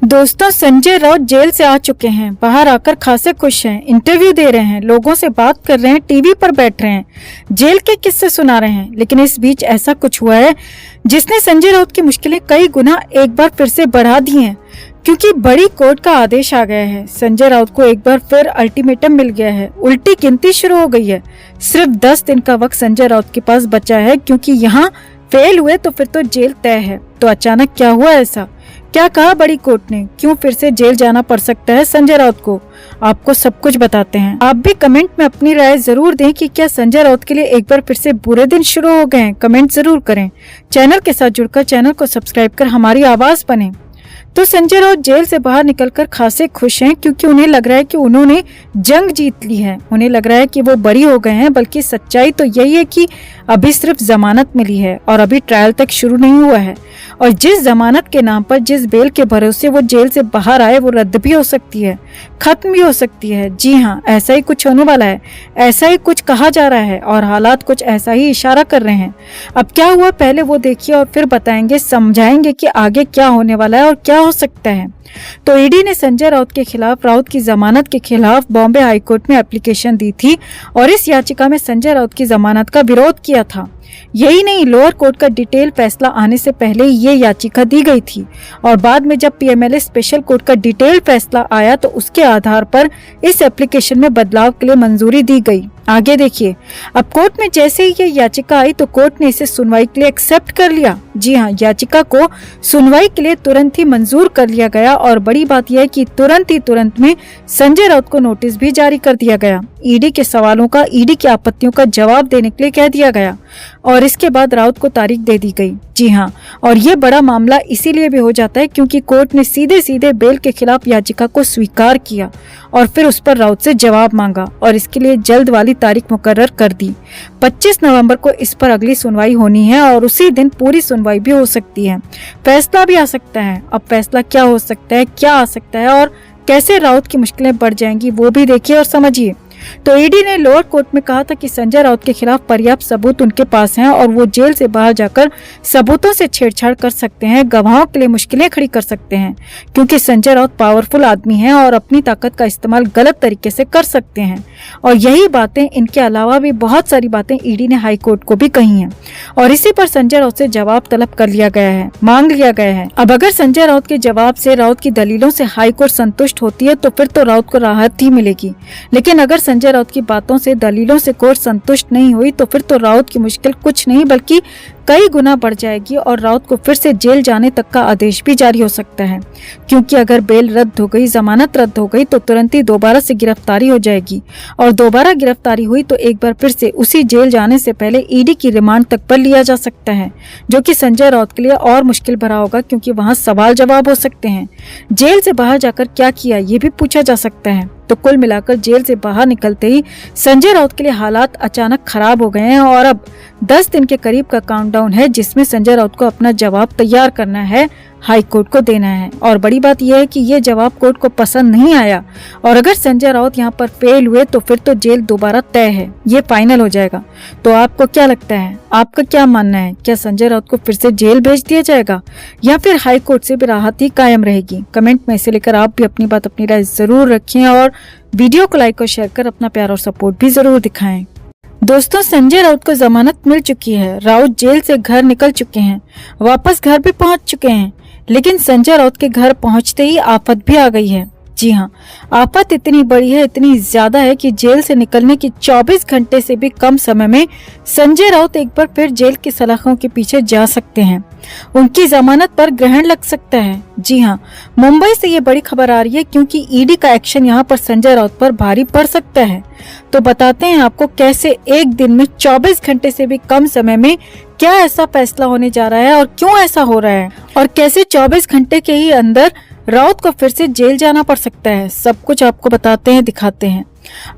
दोस्तों, संजय राउत जेल से आ चुके हैं। बाहर आकर खासे खुश हैं, इंटरव्यू दे रहे हैं, लोगों से बात कर रहे हैं, टीवी पर बैठ रहे हैं, जेल के किस्से सुना रहे हैं। लेकिन इस बीच ऐसा कुछ हुआ है जिसने संजय राउत की मुश्किलें कई गुना एक बार फिर से बढ़ा दी हैं, क्योंकि बड़ी कोर्ट का आदेश आ गया है। संजय राउत को एक बार फिर अल्टीमेटम मिल गया है। उल्टी गिनती शुरू हो गई है। सिर्फ 10 दिन का वक्त संजय राउत के पास बचा है, क्योंकि यहाँ फेल हुए तो फिर तो जेल तय है। तो अचानक क्या हुआ ऐसा? क्या कहा बड़ी कोर्ट ने? क्यों फिर से जेल जाना पड़ सकता है संजय राउत को? आपको सब कुछ बताते हैं। आप भी कमेंट में अपनी राय जरूर दें कि क्या संजय राउत के लिए एक बार फिर से बुरे दिन शुरू हो गए हैं। कमेंट जरूर करें। चैनल के साथ जुड़कर चैनल को सब्सक्राइब कर हमारी आवाज बने। तो संजय राउत जेल से बाहर निकलकर खासे खुश हैं, क्योंकि उन्हें लग रहा है कि उन्होंने जंग जीत ली है। उन्हें लग रहा है कि वो बरी हो गए हैं, बल्कि सच्चाई तो यही है कि अभी सिर्फ जमानत मिली है और अभी ट्रायल तक शुरू नहीं हुआ है। और जिस जमानत के नाम पर, जिस बेल के भरोसे वो जेल से बाहर आए, वो रद्द भी हो सकती है, खत्म भी हो सकती है। जी हाँ, ऐसा ही कुछ होने वाला है। ऐसा ही कुछ कहा जा रहा है और हालात कुछ ऐसा ही इशारा कर रहे हैं। अब क्या हुआ पहले वो देखिए और फिर बताएंगे, समझाएंगे कि आगे क्या होने वाला है और क्या हो सकता है। तो ईडी ने संजय राउत के खिलाफ, राउत की जमानत के खिलाफ बॉम्बे हाईकोर्ट में एप्लीकेशन दी थी और इस याचिका में संजय राउत की जमानत का विरोध किया था। यही नहीं, लोअर कोर्ट का डिटेल फैसला आने से पहले ये याचिका दी गई थी और बाद में जब पीएमएलए स्पेशल कोर्ट का डिटेल फैसला आया तो उसके आधार पर इस एप्लीकेशन में बदलाव के लिए मंजूरी दी गई। आगे देखिए, अब कोर्ट में जैसे ही ये याचिका आई तो कोर्ट ने इसे सुनवाई के लिए एक्सेप्ट कर लिया। जी हाँ, याचिका को सुनवाई के लिए तुरंत ही मंजूर कर लिया गया और बड़ी बात यह है कि तुरंत में संजय राउत को नोटिस भी जारी कर दिया गया। ईडी के सवालों का, ईडी की आपत्तियों का जवाब देने के लिए कह दिया गया और इसके बाद राउत को तारीख दे दी गई। जी हाँ, और ये बड़ा मामला इसीलिए भी हो जाता है क्योंकि कोर्ट ने सीधे बेल के खिलाफ याचिका को स्वीकार किया और फिर उस पर राउत से जवाब मांगा और इसके लिए जल्द वाली तारीख मुकर्रर कर दी। 25 नवंबर को इस पर अगली सुनवाई होनी है और उसी दिन पूरी सुनवाई भी हो सकती है। फैसला भी आ सकता है। अब फैसला क्या हो सकता है, क्या आ सकता है और कैसे राउत की मुश्किलें बढ़ जाएंगी, वो भी देखिए और समझिए। तो ईडी ने लोअर कोर्ट में कहा था कि संजय राउत के खिलाफ पर्याप्त सबूत उनके पास हैं और वो जेल से बाहर जाकर सबूतों से छेड़छाड़ कर सकते हैं, गवाहों के लिए मुश्किलें खड़ी कर सकते हैं, क्योंकि संजय राउत पावरफुल आदमी हैं और अपनी ताकत का इस्तेमाल गलत तरीके से कर सकते हैं। और यही बातें, इनके अलावा भी बहुत सारी बातें ईडी ने हाई कोर्ट को भी कही हैं और इसी पर संजय राउत से जवाब तलब कर लिया गया है, मांग लिया गया है। अब अगर संजय राउत के जवाब से, राउत की दलीलों से हाई कोर्ट संतुष्ट होती है तो फिर तो राउत को राहत ही मिलेगी। लेकिन अगर संजय राउत की बातों से, दलीलों से कोर्ट संतुष्ट नहीं हुई तो फिर तो राउत की मुश्किल कुछ नहीं बल्कि कई गुना बढ़ जाएगी और राउत को फिर से जेल जाने तक का आदेश भी जारी हो सकता है, क्योंकि अगर बेल रद्द हो गई, जमानत रद्द हो गई तो तुरंत ही दोबारा से गिरफ्तारी हो जाएगी और दोबारा गिरफ्तारी हुई तो एक बार फिर से उसी जेल जाने से पहले ईडी की रिमांड तक पर लिया जा सकता है, जो कि संजय राउत के लिए और मुश्किल भरा होगा, क्योंकि वहाँ सवाल जवाब हो सकते हैं। जेल से बाहर जाकर क्या किया, ये भी पूछा जा सकता है। तो कुल मिलाकर जेल से बाहर निकलते ही संजय राउत के लिए हालात अचानक खराब हो गए हैं और अब 10 दिन के करीब का काउंटडाउन है, जिसमें संजय राउत को अपना जवाब तैयार करना है, हाई कोर्ट को देना है। और बड़ी बात यह है कि ये जवाब कोर्ट को पसंद नहीं आया और अगर संजय राउत यहाँ पर फेल हुए तो फिर तो जेल दोबारा तय है, ये फाइनल हो जाएगा। तो आपको क्या लगता है, आपका क्या मानना है? क्या संजय राउत को फिर से जेल भेज दिया जाएगा या फिर हाई कोर्ट से भी राहत ही कायम रहेगी? कमेंट में इसे लेकर आप भी अपनी बात, अपनी राय जरूर रखें और वीडियो को लाइक और शेयर कर अपना प्यार और सपोर्ट भी जरूर दिखाएं। दोस्तों, संजय राउत को जमानत मिल चुकी है। राउत जेल से घर निकल चुके हैं, वापस घर भी पहुंच चुके हैं। लेकिन संजय राउत के घर पहुंचते ही आफत भी आ गई है। जी हाँ, आफत इतनी बड़ी है, इतनी ज्यादा है कि जेल से निकलने की 24 घंटे से भी कम समय में संजय राउत एक बार फिर जेल की सलाखों के पीछे जा सकते हैं। उनकी जमानत पर ग्रहण लग सकता है। जी हाँ, मुंबई से ये बड़ी खबर आ रही है क्योंकि ईडी का एक्शन यहाँ पर संजय राउत पर भारी पड़ सकता है। तो बताते हैं आपको कैसे एक दिन में 24 घंटे से भी कम समय में क्या ऐसा फैसला होने जा रहा है और क्यों ऐसा हो रहा है और कैसे 24 घंटे के ही अंदर राउत को फिर से जेल जाना पड़ सकता है। सब कुछ आपको बताते हैं, दिखाते हैं।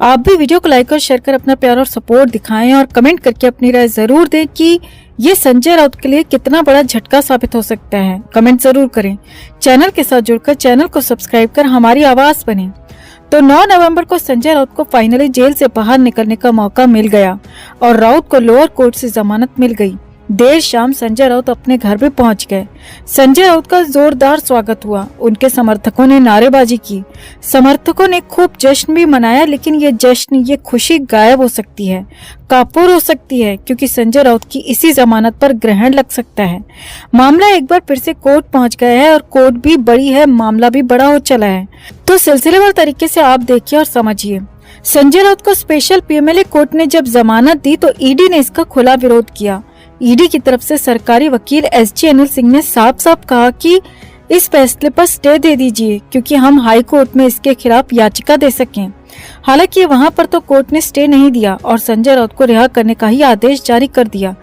आप भी वीडियो को लाइक और शेयर कर अपना प्यार और सपोर्ट दिखाएं और कमेंट करके अपनी राय जरूर दें कि ये संजय राउत के लिए कितना बड़ा झटका साबित हो सकता है। कमेंट जरूर करें। चैनल के साथ जुड़कर चैनल को सब्सक्राइब कर हमारी आवाज बने। तो 9 नवंबर को संजय राउत को फाइनली जेल से बाहर निकलने का मौका मिल गया और राउत को लोअर कोर्ट से जमानत मिल गई। देर शाम संजय राउत अपने घर भी पहुंच गए। संजय राउत का जोरदार स्वागत हुआ। उनके समर्थकों ने नारेबाजी की। समर्थकों ने खूब जश्न भी मनाया, लेकिन ये जश्न, ये खुशी गायब हो सकती है, कापुर हो सकती है, क्योंकि संजय राउत की इसी जमानत पर ग्रहण लग सकता है। मामला एक बार फिर से कोर्ट पहुंच गया है और कोर्ट भी बड़ी है, मामला भी बड़ा हो चला है। तो सिलसिलेवार तरीके से आप देखिए और समझिए। संजय राउत को स्पेशल पीएमएलए कोर्ट ने जब जमानत दी तो ईडी ने इसका खुला विरोध किया। ईडी की तरफ से सरकारी वकील एसजी अनिल सिंह ने साफ साफ कहा कि इस फैसले पर स्टे दे दीजिए, क्योंकि हम हाई कोर्ट में इसके खिलाफ याचिका दे सकें। हालांकि वहां पर तो कोर्ट ने स्टे नहीं दिया और संजय राउत को रिहा करने का ही आदेश जारी कर दिया।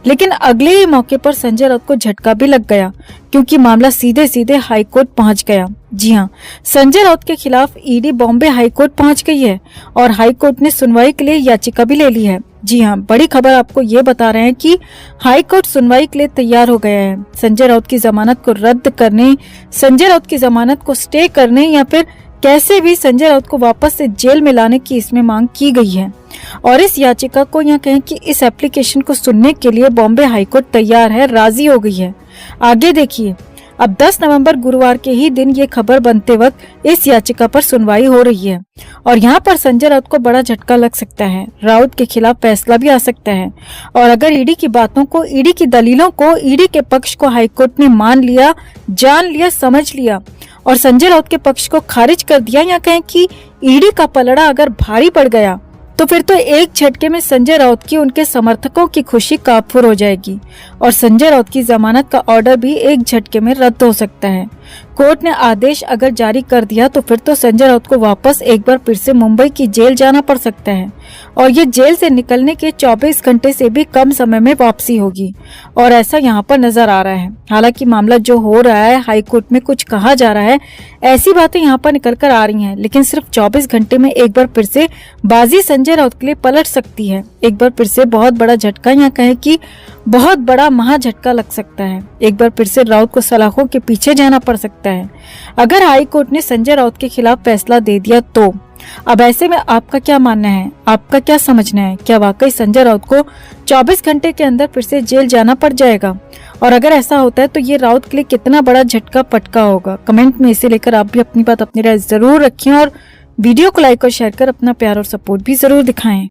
लेकिन अगले ही मौके पर संजय राउत को झटका भी लग गया, क्योंकि मामला सीधे सीधे हाई कोर्ट पहुंच गया। जी हां, संजय राउत के खिलाफ ईडी बॉम्बे हाई कोर्ट पहुंच गई है और हाई कोर्ट ने सुनवाई के लिए याचिका भी ले ली है। जी हां, बड़ी खबर आपको ये बता रहे हैं कि हाई कोर्ट सुनवाई के लिए तैयार हो गया है। संजय राउत की जमानत को रद्द करने, संजय राउत की जमानत को स्टे करने या फिर कैसे भी संजय राउत को वापस से जेल में लाने की इसमें मांग की गई है। और इस याचिका को या कहें कि इस एप्लीकेशन को सुनने के लिए बॉम्बे हाई कोर्ट तैयार है, राजी हो गई है। आगे देखिए, अब 10 नवंबर गुरुवार के ही दिन ये खबर बनते वक्त इस याचिका पर सुनवाई हो रही है और यहाँ पर संजय राउत को बड़ा झटका लग सकता है। राउत के खिलाफ फैसला भी आ सकता है और अगर ईडी की बातों को, ईडी की दलीलों को, ईडी के पक्ष को हाईकोर्ट ने मान लिया, जान लिया, समझ लिया और संजय राउत के पक्ष को खारिज कर दिया, या कहें कि ईडी का पलड़ा अगर भारी पड़ गया, तो फिर तो एक झटके में संजय राउत की, उनके समर्थकों की खुशी काफूर हो जाएगी और संजय राउत की जमानत का ऑर्डर भी एक झटके में रद्द हो सकता है। कोर्ट ने आदेश अगर जारी कर दिया तो फिर तो संजय राउत को वापस एक बार फिर से मुंबई की जेल जाना पड़ सकता है और ये जेल से निकलने के 24 घंटे से भी कम समय में वापसी होगी और ऐसा यहाँ पर नजर आ रहा है। हालांकि मामला जो हो रहा है, हाई कोर्ट में कुछ कहा जा रहा है, ऐसी बातें यहाँ पर निकल कर आ रही हैं, लेकिन सिर्फ 24 घंटे में एक बार फिर से बाजी संजय राउत के लिए पलट सकती है। एक बार फिर से बहुत बड़ा झटका, या कहें कि बहुत बड़ा महा झटका लग सकता है। एक बार फिर से राउत को सलाखों के पीछे जाना पड़ सकता है अगर हाई कोर्ट ने संजय राउत के खिलाफ फैसला दे दिया तो। अब ऐसे में आपका क्या मानना है, आपका क्या समझना है? क्या वाकई संजय राउत को 24 घंटे के अंदर फिर से जेल जाना पड़ जाएगा? और अगर ऐसा होता है तो ये राउत के लिए कितना बड़ा झटका पटका होगा? कमेंट में इसे लेकर आप भी अपनी बात, अपनी राय जरूर रखें और वीडियो को लाइक और शेयर कर अपना प्यार और सपोर्ट भी जरूर दिखाएं।